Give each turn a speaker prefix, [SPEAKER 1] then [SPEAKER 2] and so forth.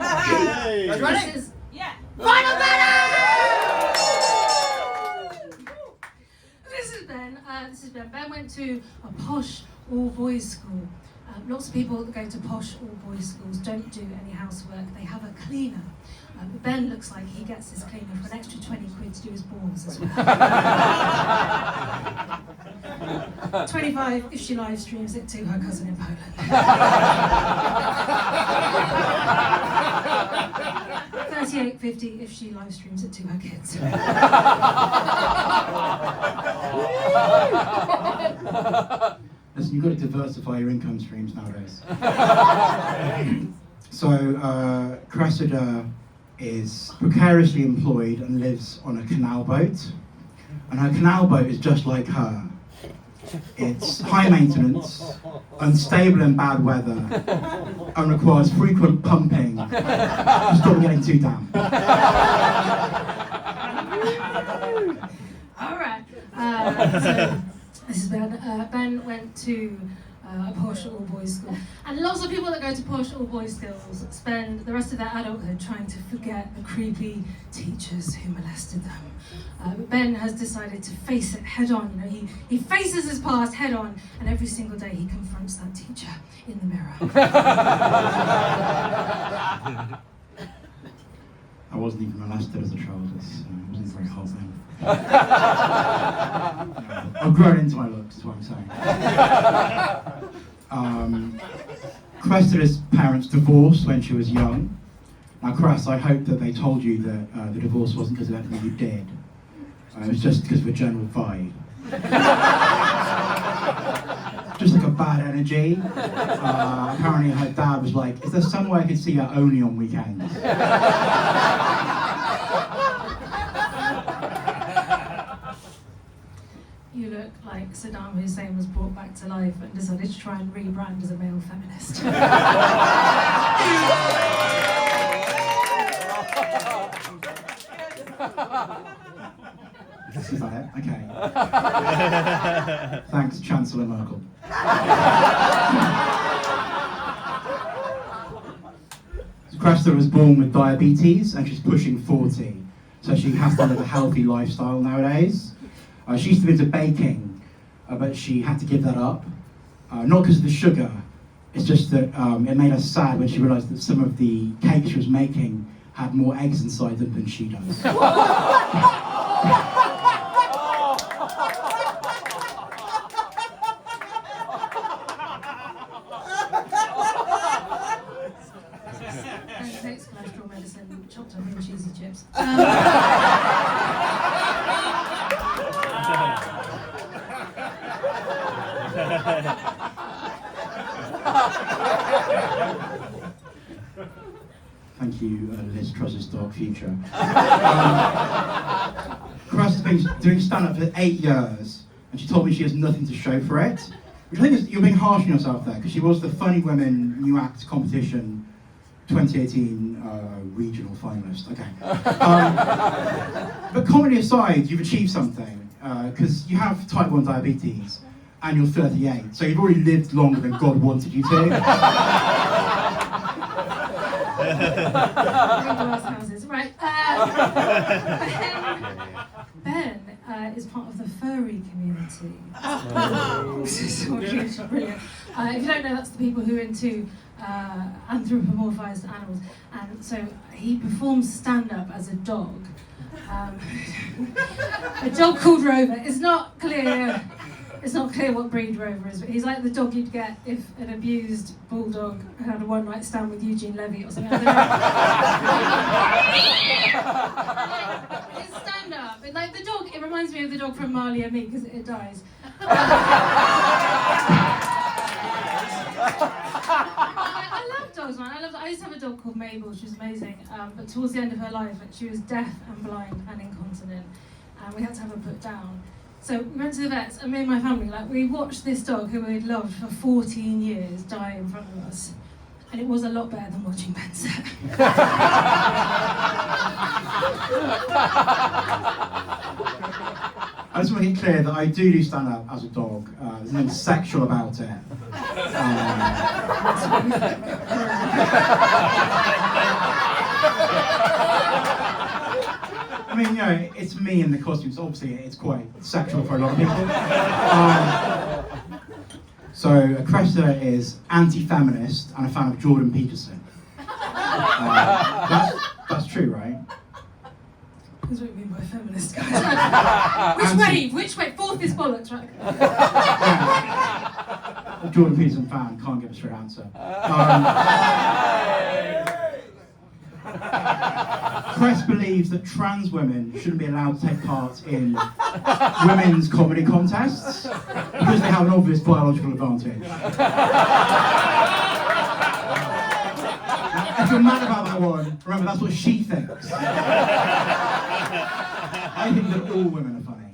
[SPEAKER 1] This is
[SPEAKER 2] Final battle!
[SPEAKER 1] This is Ben. Ben went to a posh all-boys school. Lots of people that go to posh all-boys schools don't do any housework. They have a cleaner. But Ben looks like he gets his cleaner for an extra 20 quid to do his balls as well. 25 if she live streams it to her cousin in Poland. 38.50 if she live streams it to her kids.
[SPEAKER 3] Listen, you've got to diversify your income streams nowadays. So, Cressida is precariously employed and lives on a canal boat. And her canal boat is just like her. It's high maintenance, unstable in bad weather, and requires frequent pumping to stop getting too damp.
[SPEAKER 1] All right. So this is Ben. Ben went to a posh all-boys school, and lots of people that go to posh all-boys schools spend the rest of their adulthood trying to forget the creepy teachers who molested them. But Ben has decided to face it head-on. You know, he faces his past head-on, and every single day he confronts that teacher in the mirror.
[SPEAKER 3] I wasn't even molested as a child. It wasn't very hard then. I've grown into my looks, is what I'm saying. Cressida's parents divorced when she was young. Now, Cress, I hope that they told you that the divorce wasn't because of anything you did. It was just because of a general vibe. Just like a bad energy. Apparently her dad was like, is there some way I could see her only on weekends?
[SPEAKER 1] You look like Saddam Hussein was brought back to life and decided to try and rebrand as a male feminist.
[SPEAKER 3] Is that it? Okay. Thanks, Chancellor Merkel. Cressida was born with diabetes and she's pushing 40, so she has to live a healthy lifestyle nowadays. She used to be into baking, but she had to give that up. Not because of the sugar, it's just that it made her sad when she realised that some of the cake she was making had more eggs inside them than she does.
[SPEAKER 1] Takes cholesterol medicine, chopped up in cheesy chips.
[SPEAKER 3] Thank you, Liz Truss's dark future. Cress has been doing stand-up for 8 years, and she told me she has nothing to show for it. Which I think is, you're being harsh on yourself there, because she was the Funny Women New Act Competition 2018 regional finalist. Okay. But comedy aside, you've achieved something, because you have type 1 diabetes, and you're 38, so you've already lived longer than God wanted you to.
[SPEAKER 1] Right. Ben is part of the furry community. This is so huge, brilliant. If you don't know, that's the people who are into anthropomorphized animals. And so he performs stand-up as a dog. A dog called Rover. It's not clear what breed Rover is, but he's like the dog you'd get if an abused bulldog had a one-night stand with Eugene Levy or something. I don't know. His stand-up, like the dog, it reminds me of the dog from Marley and Me because it dies. I love dogs, man. I used to have a dog called Mabel. She was amazing. But towards the end of her life, she was deaf and blind and incontinent, and we had to have her put down. So we went to the vets, and me and my family, we watched this dog who we'd loved for 14 years die in front of us. And it was a lot better than watching Ben set.
[SPEAKER 3] I just want to get clear that I do stand-up as a dog. There's nothing sexual about it. I mean, you know, it's me in the costumes. Obviously, it's quite sexual for a lot of people. So Cressida is anti-feminist and a fan of Jordan Peterson. That's true, right?
[SPEAKER 1] That's what you mean by feminist, guys. Which way? Fourth is bollocks, right?
[SPEAKER 3] A Jordan Peterson fan can't give a straight answer. Cress believes that trans women shouldn't be allowed to take part in women's comedy contests because they have an obvious biological advantage. If you're mad about that one, remember that's what she thinks. I think that all women are funny.